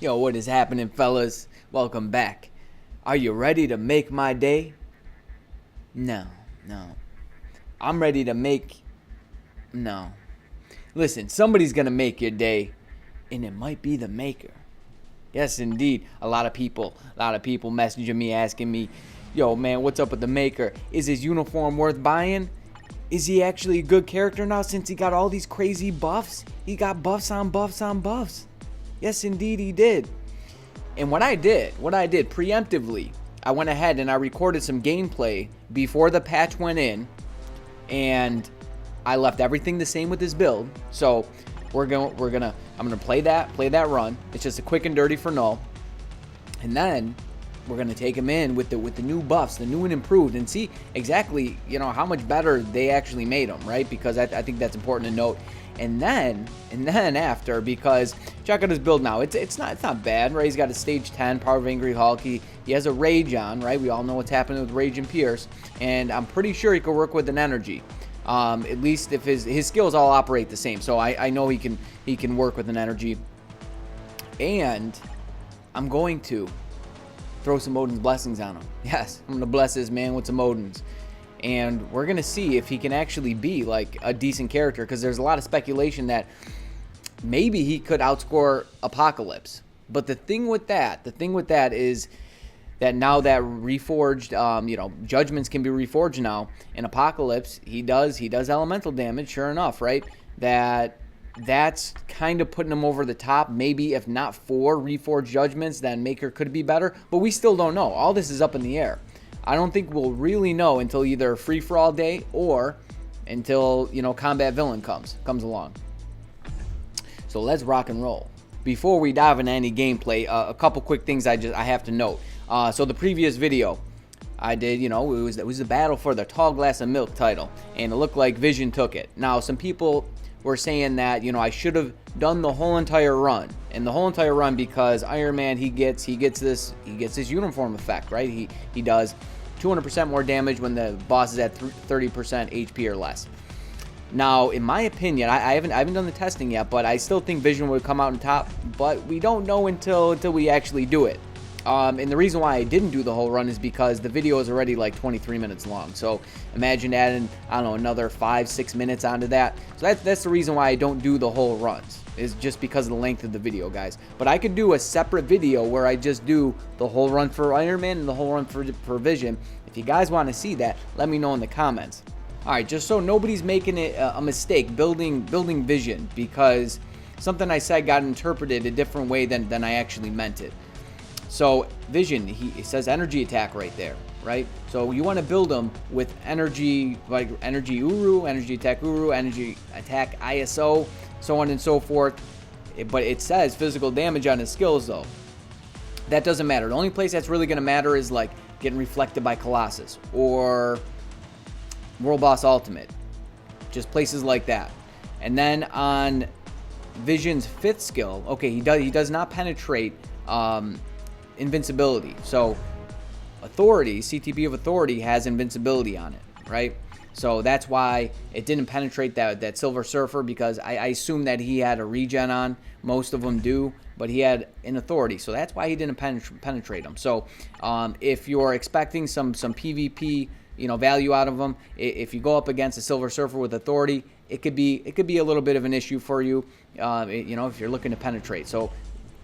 Yo, what is happening, fellas? Welcome back. Are you ready to make my day? No, no. I'm ready to make... No. Listen, somebody's gonna make your day, and it might be the maker. Yes, indeed. A lot of people messaging me, asking me, yo, man, what's up with the maker? Is his uniform worth buying? Is he actually a good character now since he got all these crazy buffs? He got buffs on buffs on buffs. Yes, indeed, he did. And what I did preemptively, I went ahead and I recorded some gameplay before the patch went in, and I left everything the same with his build. So I'm gonna play that run. It's just a quick and dirty for KNULL, and then we're gonna take him in with the new buffs, the new and improved, and see exactly how much better they actually made him, right? Because I think that's important to note. And then after, because check out his build now. It's not bad, right? He's got a stage 10 Power of Angry Hulk. He has a Rage on, right? We all know what's happening with Rage and Pierce, and I'm pretty sure he could work with an Energy. At least if his skills all operate the same, so I know he can work with an Energy. And I'm going to throw some Odin's Blessings on him. Yes, I'm gonna bless this man with some Odin's. And we're going to see if he can actually be like a decent character, because there's a lot of speculation that maybe he could outscore Apocalypse. But the thing with that is that now that reforged, judgments can be reforged now. In Apocalypse, he does elemental damage, sure enough, right? That's kind of putting him over the top. Maybe if not for reforged judgments, then Maker could be better. But we still don't know. All this is up in the air. I don't think we'll really know until either free-for-all day or until, Combat Villain comes along. So let's rock and roll. Before we dive into any gameplay, a couple quick things I have to note. So the previous video I did, it was the battle for the Tall Glass of Milk title, and it looked like Vision took it. Now, some people were saying that, I should have done the whole entire run. And the whole entire run, because Iron Man, he gets this uniform effect, right? He does 200% more damage when the boss is at 30% HP or less. Now, in my opinion, I haven't done the testing yet, but I still think Vision would come out on top, but we don't know until we actually do it. And the reason why I didn't do the whole run is because the video is already like 23 minutes long. So imagine adding, another 5-6 minutes onto that. So that's the reason why I don't do the whole runs, is just because of the length of the video, guys. But I could do a separate video where I just do the whole run for Iron Man and the whole run for Vision. If you guys want to see that, let me know in the comments. All right, just so nobody's making it a mistake building Vision, because something I said got interpreted a different way than I actually meant it. So Vision, it says energy attack right there, right? So you want to build them with energy, like energy Uru, energy attack Uru, energy attack ISO, so on and so forth. But it says physical damage on his skills though. That doesn't matter. The only place that's really going to matter is like getting reflected by Colossus or World Boss Ultimate. Just places like that. And then on Vision's 5th skill, okay, he does not penetrate invincibility. So Authority, CTB of Authority has invincibility on it, right? So that's why it didn't penetrate that Silver Surfer, because I assume that he had a regen on. Most of them do, but he had an Authority, so that's why he didn't penetrate them. So if you're expecting some PvP value out of them, if you go up against a Silver Surfer with Authority, it could be a little bit of an issue for you, if you're looking to penetrate. So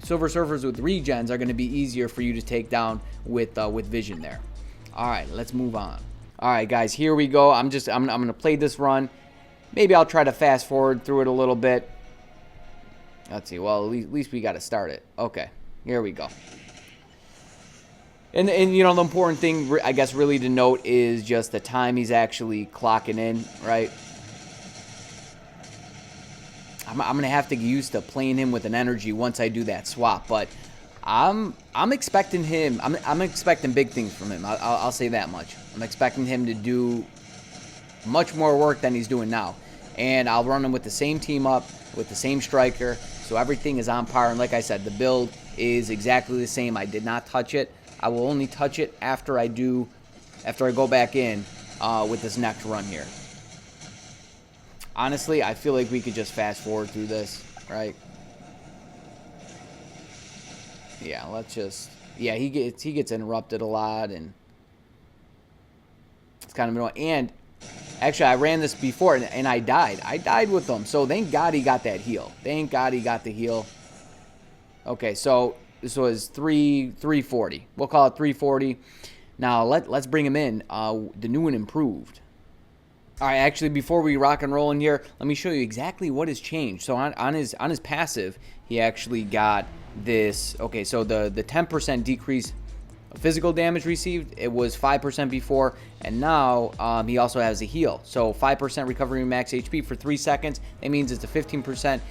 Silver Surfers with regens are going to be easier for you to take down with Vision there. All right, let's move on. All right, guys, here we go. I'm going to play this run. Maybe I'll try to fast forward through it a little bit. Let's see. Well, at least we got to start it. Okay, here we go. And the important thing, I guess, really to note is just the time he's actually clocking in, right? I'm going to have to get used to playing him with an energy once I do that swap, but I'm expecting him. I'm expecting big things from him. I'll say that much. I'm expecting him to do much more work than he's doing now, and I'll run him with the same team up, with the same striker, so everything is on par. And like I said, the build is exactly the same. I did not touch it. I will only touch it after I go back in with this next run here. Honestly, I feel like we could just fast forward through this, right? Yeah, let's just... Yeah, he gets interrupted a lot, and it's kind of annoying. And actually, I ran this before, and I died. I died with them, so thank God he got that heal. Thank God he got the heal. Okay, so this was 340. We'll call it 340. Now, let's bring him in. The new one improved. All right, actually, before we rock and roll in here, let me show you exactly what has changed. So on his passive, he actually got this. Okay, so the 10% decrease of physical damage received, it was 5% before, and now he also has a heal. So 5% recovery max HP for 3 seconds. That means it's a 15%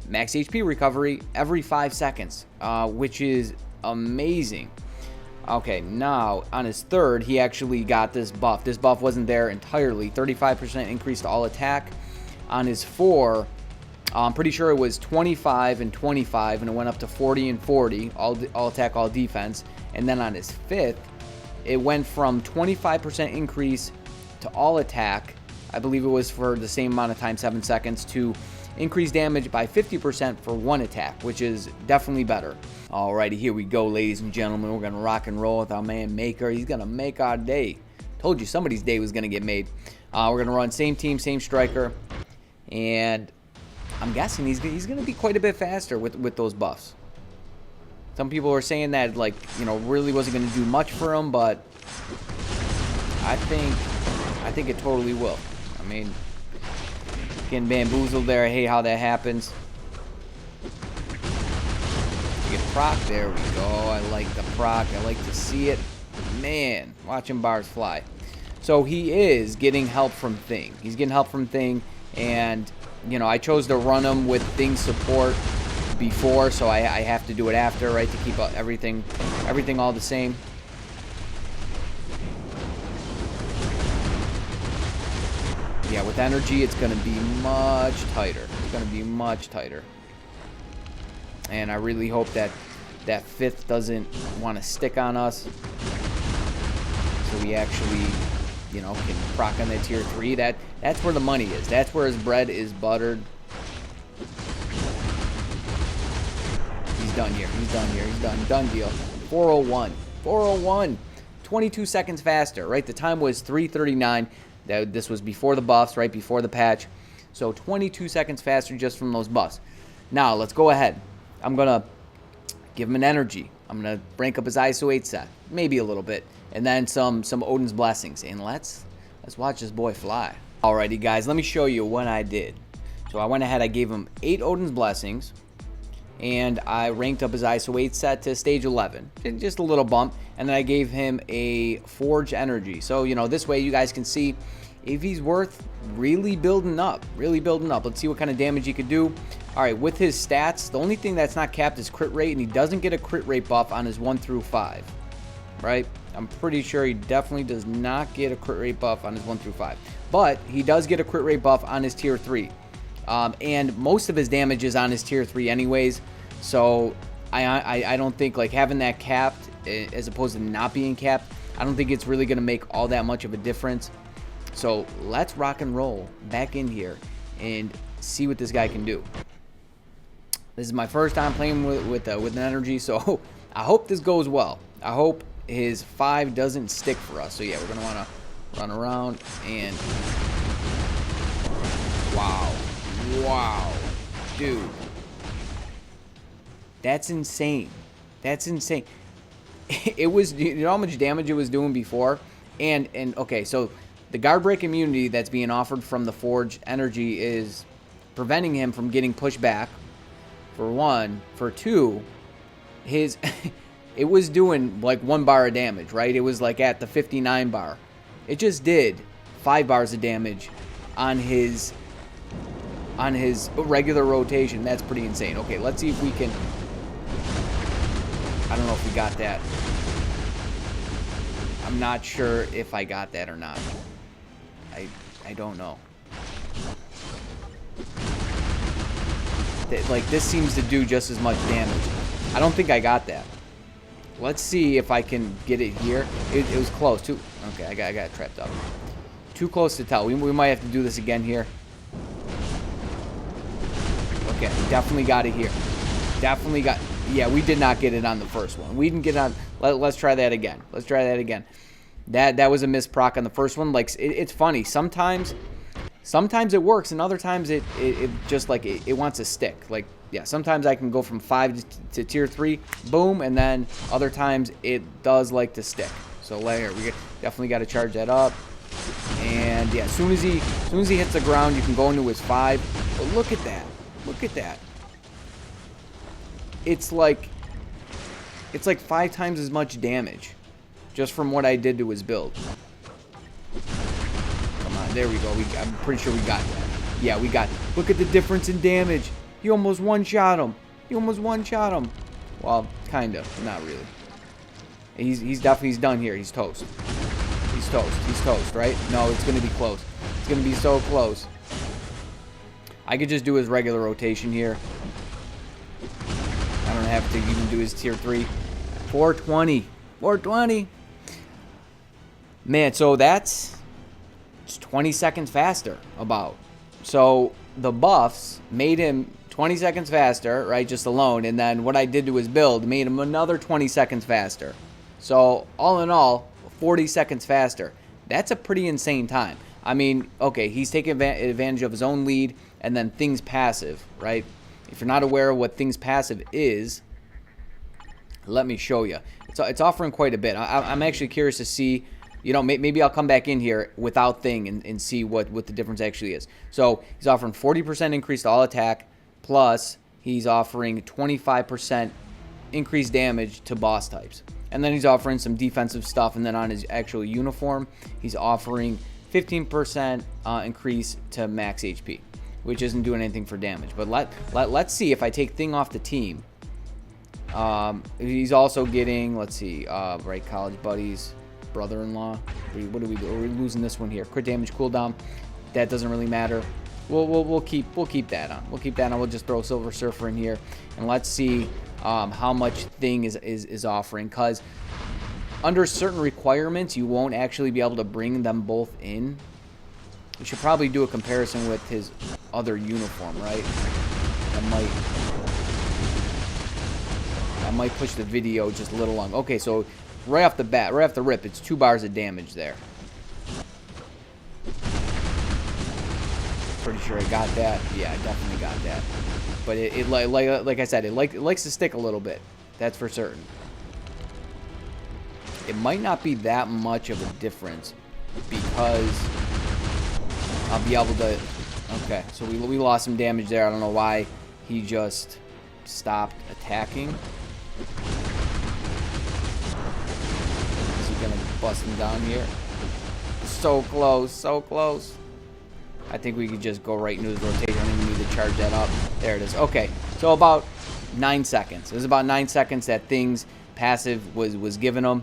max HP recovery every 5 seconds, which is amazing. Okay, now on his third, he actually got this buff. This buff wasn't there entirely. 35% increase to all attack. On his 4, I'm pretty sure it was 25 and 25, and it went up to 40 and 40, all attack, all defense. And then on his 5th, it went from 25% increase to all attack, I believe it was for the same amount of time, 7 seconds, to increase damage by 50% for 1 attack, which is definitely better. Alrighty, here we go, ladies and gentlemen. We're gonna rock and roll with our man Maker. He's gonna make our day. Told you somebody's day was gonna get made. We're gonna run same team, same striker, and I'm guessing he's gonna be quite a bit faster with those buffs. Some people are saying that, like, you know, really wasn't gonna do much for him, but I think it totally will. I mean, getting bamboozled there. I hate how that happens. Get proc. There we go. I like the proc. I like to see it. Man, watching bars fly. So he is getting help from Thing. He's getting help from Thing, and you know, I chose to run him with Thing support before, so I have to do it after, right, to keep everything all the same. Yeah, with energy, it's going to be much tighter. It's going to be much tighter. And I really hope that 5th doesn't want to stick on us. So we actually, you know, can proc on that tier 3. That's where the money is. That's where his bread is buttered. He's done here. He's done here. He's done. Done deal. 401. 401. 22 seconds faster, right? The time was 3:39. This was before the buffs, right? Before the patch. So 22 seconds faster just from those buffs. Now, let's go ahead. I'm going to give him an energy. I'm going to rank up his ISO 8 set. Maybe a little bit. And then some Odin's Blessings. And let's watch this boy fly. Alrighty, guys. Let me show you what I did. So I went ahead. I gave him 8 Odin's Blessings. And I ranked up his ISO 8 set to stage 11. Just a little bump. And then I gave him a Forge Energy. So, you know, this way you guys can see if he's worth really building up. Really building up. Let's see what kind of damage he could do. Alright, with his stats, the only thing that's not capped is crit rate. And he doesn't get a crit rate buff on his 1 through 5. Right? I'm pretty sure he definitely does not get a crit rate buff on his 1 through 5. But he does get a crit rate buff on his tier 3. And most of his damage is on his tier 3 anyways. So I don't think, like, having that capped as opposed to not being capped, I don't think it's really going to make all that much of a difference. So let's rock and roll back in here and see what this guy can do. This is my first time playing with an energy, so I hope this goes well. I hope his 5 doesn't stick for us. So yeah, we're going to want to run around and... Wow. Wow. Dude. That's insane. That's insane. It was, you know how much damage it was doing before? And okay, so the guard break immunity that's being offered from the Forge Energy is preventing him from getting pushed back, for 1. For 2, his it was doing like 1 bar of damage, right? It was like at the 59 bar. It just did 5 bars of damage on his regular rotation. That's pretty insane. Okay, let's see if we can... I don't know if we got that. I'm not sure if I got that or not. I don't know. Like, this seems to do just as much damage. I don't think I got that. Let's see if I can get it here. It was close too. Okay, I got trapped up. Too close to tell. We might have to do this again here. Okay, definitely got it here. Definitely got... Yeah, we did not get it on the first one. We didn't get on. Let's try that again. Let's try that again. That was a missed proc on the first one. Like, it's funny. Sometimes it works, and other times it just like it wants to stick. Like, yeah, sometimes I can go from 5 to tier 3, boom, and then other times it does like to stick. So later we definitely got to charge that up. And yeah, as soon as he hits the ground, you can go into his 5. But look at that. Look at that. It's like 5 times as much damage just from what I did to his build. Come on, there we go. I'm pretty sure we got that. Yeah, we got. Look at the difference in damage. You almost one-shot him. You almost one-shot him. Well, kind of. Not really. He's definitely done here. He's toast. He's toast. He's toast, right? No, it's going to be close. It's going to be so close. I could just do his regular rotation here. I don't have to even do his tier 3. 420. 420. Man, so it's 20 seconds faster about. So the buffs made him 20 seconds faster, right, just alone. And then what I did to his build made him another 20 seconds faster. So all in all, 40 seconds faster. That's a pretty insane time. I mean, okay, he's taking advantage of his own lead and then things passive, right? If you're not aware of what things passive is, let me show you. It's offering quite a bit. I'm actually curious to see, you know, maybe I'll come back in here without thing and see what the difference actually is. So he's offering 40% increase to all attack, plus he's offering 25% increased damage to boss types. And then he's offering some defensive stuff, and then on his actual uniform, he's offering 15% increase to max HP, which isn't doing anything for damage. But let's see if I take thing off the team. He's also getting, let's see, right, college buddies, brother-in-law. What do we do? We're losing this one here. Crit damage cooldown. That doesn't really matter. We'll keep that on. We'll keep that on. We'll just throw Silver Surfer in here, and let's see how much thing is offering. Because under certain requirements, you won't actually be able to bring them both in. We should probably do a comparison with his other uniform, right? That might push the video just a little long. Okay, so right off the bat, right off the rip, it's 2 bars of damage there. Pretty sure I got that. Yeah, I definitely got that. But it like I said, it likes to stick a little bit. That's for certain. It might not be that much of a difference because I'll be able to. Okay, so we lost some damage there. I don't know why he just stopped attacking. Is he gonna bust him down here? So close, so close. I think we could just go right into his rotation. I don't even need to charge that up. There it is. Okay, so about 9 seconds. It was about 9 seconds that things passive was giving him.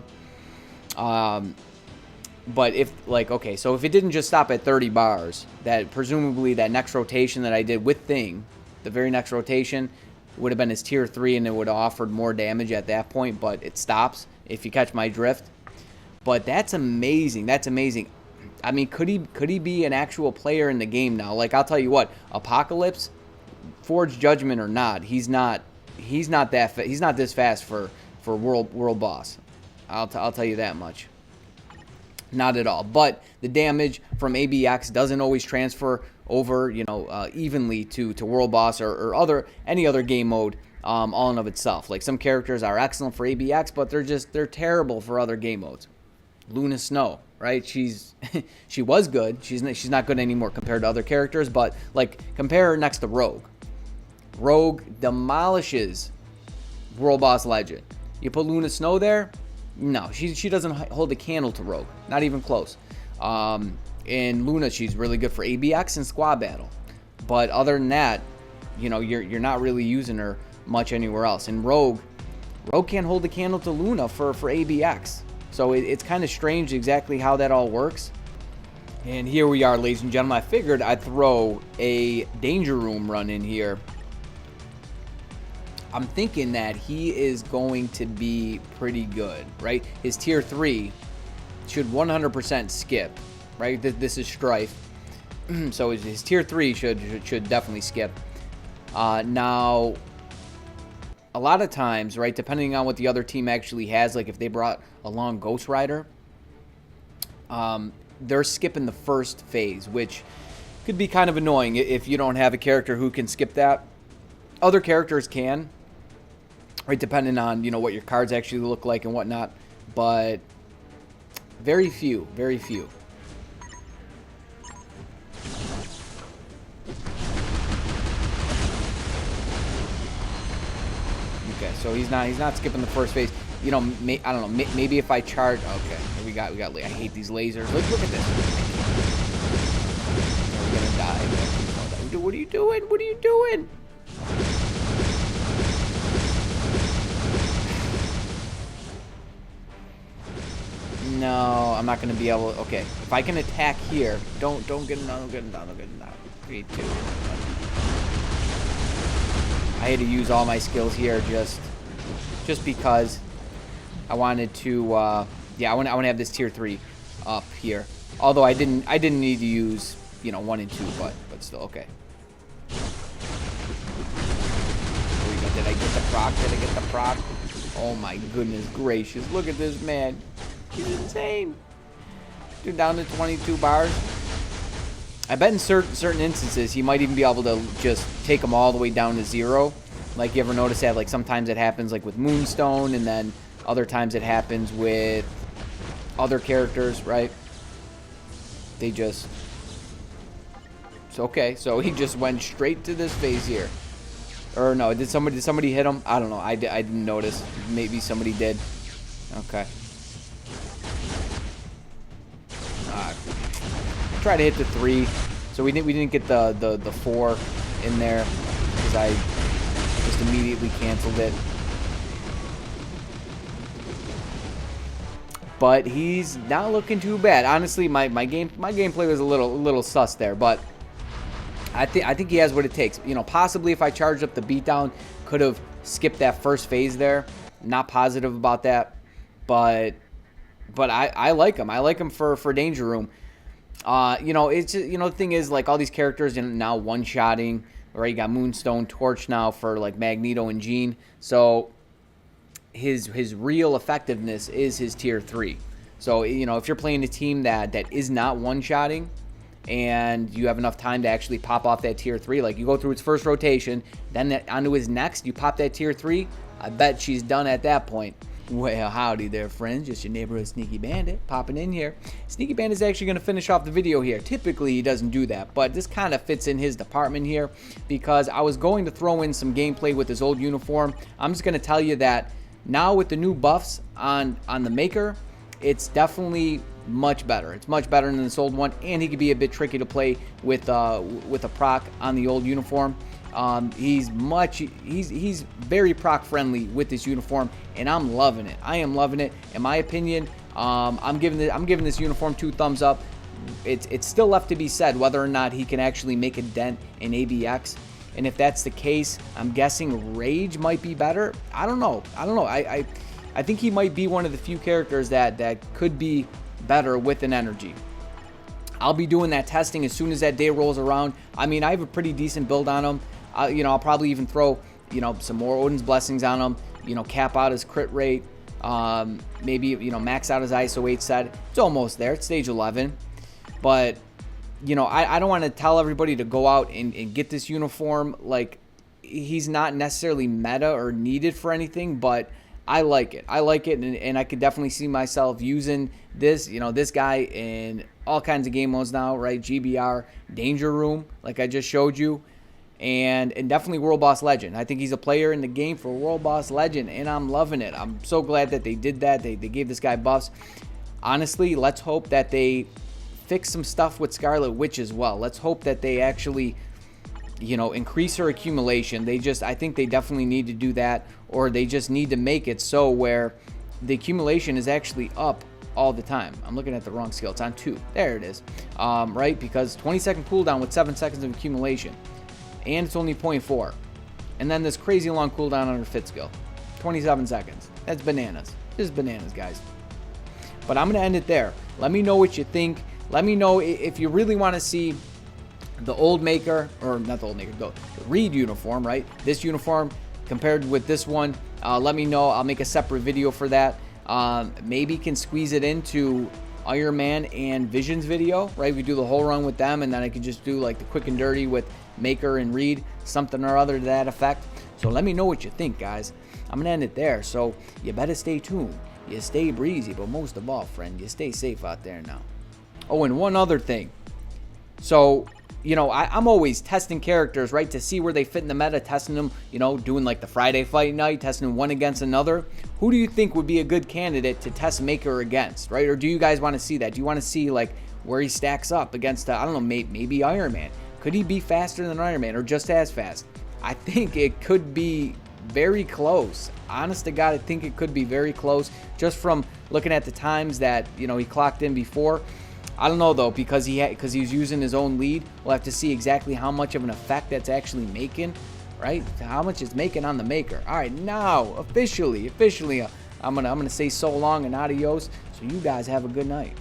But if, like, okay, so if it didn't just stop at 30 bars, that presumably that next rotation that I did with thing, the very next rotation would have been his tier 3, and it would have offered more damage at that point, but it stops, if you catch my drift. But that's amazing. That's amazing. I mean, could he be an actual player in the game now? Like, I'll tell you what, Apocalypse, Forged Judgment or not, he's not this fast for world boss. I'll tell you that much. Not at all. But the damage from ABX doesn't always transfer over, you know, evenly to world boss or any other game mode all in of itself. Like, some characters are excellent for ABX, but they're terrible for other game modes. Luna Snow, right? She was good. She's not good anymore compared to other characters, but like, compare her next to Rogue. Rogue demolishes World Boss Legend. You put Luna Snow there, no, she doesn't hold a candle to Rogue, not even close. And Luna, she's really good for ABX and squad battle, but other than that, you know, you're not really using her much anywhere else. And Rogue can't hold a candle to Luna for ABX. So it's kind of strange exactly how that all works. And here we are, ladies and gentlemen. I figured I'd throw a Danger Room run in here. I'm thinking that he is going to be pretty good, right? His tier 3 should 100% skip, right? This is Strife. So his tier 3 should definitely skip. Now, a lot of times, right, depending on what the other team actually has, like if they brought along Ghost Rider, they're skipping the first phase, which could be kind of annoying if you don't have a character who can skip that. Other characters can, right, depending on, you know, what your cards actually look like and whatnot, but very few, very few. Okay, so he's not skipping the first phase. You know, I don't know. Maybe if I charge. Okay, we got. I hate these lasers. Look at this. We're gonna die. What are you doing? What are you doing? No, I'm not gonna be able. Okay, if I can attack here, don't get him down. Don't get him down. Don't get him down. 3, 2. I had to use all my skills here just because I wanted to. Yeah, I want to have this tier 3 up here. Although I didn't need to use, you know, 1 and 2, but still okay. There we go. Did I get the proc? Did I get the proc? Oh my goodness gracious! Look at this man. He's insane. Dude, down to 22 bars. I bet in certain instances he might even be able to just take them all the way down to 0. Like, you ever notice that? Like, sometimes it happens like with Moonstone, and then other times it happens with other characters, right? They just... So, okay, so he just went straight to this phase here. Or no, did somebody hit him? I don't know. I didn't notice. Maybe somebody did. Okay. Try to hit the 3. So we didn't get the 4 in there because I just immediately canceled it. But he's not looking too bad. Honestly, my gameplay was a little sus there, but I think he has what it takes. You know, possibly if I charged up the beatdown, could have skipped that first phase there. Not positive about that, but I like him. I like him for Danger Room. You know, it's just, you know, the thing is, like, all these characters are now one-shotting. Right, you got Moonstone, Torch now for like Magneto and Jean. So his real effectiveness is his tier 3. So, you know, if you're playing a team that is not one-shotting and you have enough time to actually pop off that tier 3, like you go through its first rotation, then onto his next, you pop that tier 3, I bet she's done at that point. Well, howdy there, friends. Just your neighborhood Sneaky Bandit popping in here. Sneaky Bandit is actually going to finish off the video here. Typically, he doesn't do that, but this kind of fits in his department here because I was going to throw in some gameplay with his old uniform. I'm just going to tell you that now with the new buffs on the Maker, it's definitely much better. It's much better than this old one, and he could be a bit tricky to play with a proc on the old uniform. He's very proc friendly with this uniform, and I'm loving it. I am loving it. In my opinion, I'm giving this uniform 2 thumbs up. It's still left to be said whether or not he can actually make a dent in ABX, and if that's the case, I'm guessing Rage might be better. I don't know. I think he might be one of the few characters that could be better with an energy. I'll be doing that testing as soon as that day rolls around. I mean, I have a pretty decent build on him. You know, I'll probably even throw, you know, some more Odin's Blessings on him. You know, cap out his crit rate. Maybe, you know, max out his ISO 8 set. It's almost there. It's stage 11. But, you know, I don't want to tell everybody to go out and get this uniform. Like, he's not necessarily meta or needed for anything, but I like it. I like it, and I could definitely see myself using this, you know, this guy in all kinds of game modes now, right? GBR, Danger Room, like I just showed you. And definitely World Boss Legend. I think he's a player in the game for World Boss Legend, and I'm loving it. I'm so glad that they did that. They gave this guy buffs. Honestly, let's hope that they fix some stuff with Scarlet Witch as well. Let's hope that they actually, you know, increase her accumulation. I think they definitely need to do that, or they just need to make it so where the accumulation is actually up all the time. I'm looking at the wrong skill. It's on 2. There it is. Right, because 20-second cooldown with 7 seconds of accumulation. And it's only 0.4. And then this crazy long cooldown on her fit skill. 27 seconds. That's bananas. This is bananas, guys. But I'm going to end it there. Let me know what you think. Let me know if you really want to see the old Maker, or not the old Maker, the Reed uniform, right? This uniform compared with this one. Let me know. I'll make a separate video for that. Maybe can squeeze it into Iron Man and Vision's video, right? We do the whole run with them, and then I could just do like the quick and dirty with Maker and Reed, something or other to that effect. So let me know what you think, guys. I'm gonna end it there, so you better stay tuned. You stay breezy, but most of all, friend, you stay safe out there now. Oh, and one other thing. So, you know, I'm always testing characters, right, to see where they fit in the meta, testing them, you know, doing like the Friday fight night, testing one against another. Who do you think would be a good candidate to test Maker against, right? Or do you guys want to see that? Do you want to see, like, where he stacks up against, I don't know, maybe Iron Man? Could he be faster than Iron Man or just as fast? I think it could be very close. Honest to God, I think it could be very close just from looking at the times that, you know, he clocked in before. I don't know though, because he was using his own lead. We'll have to see exactly how much of an effect that's actually making, right? How much it's making on the Maker. All right, now officially, I'm gonna say so long and adios. So you guys have a good night.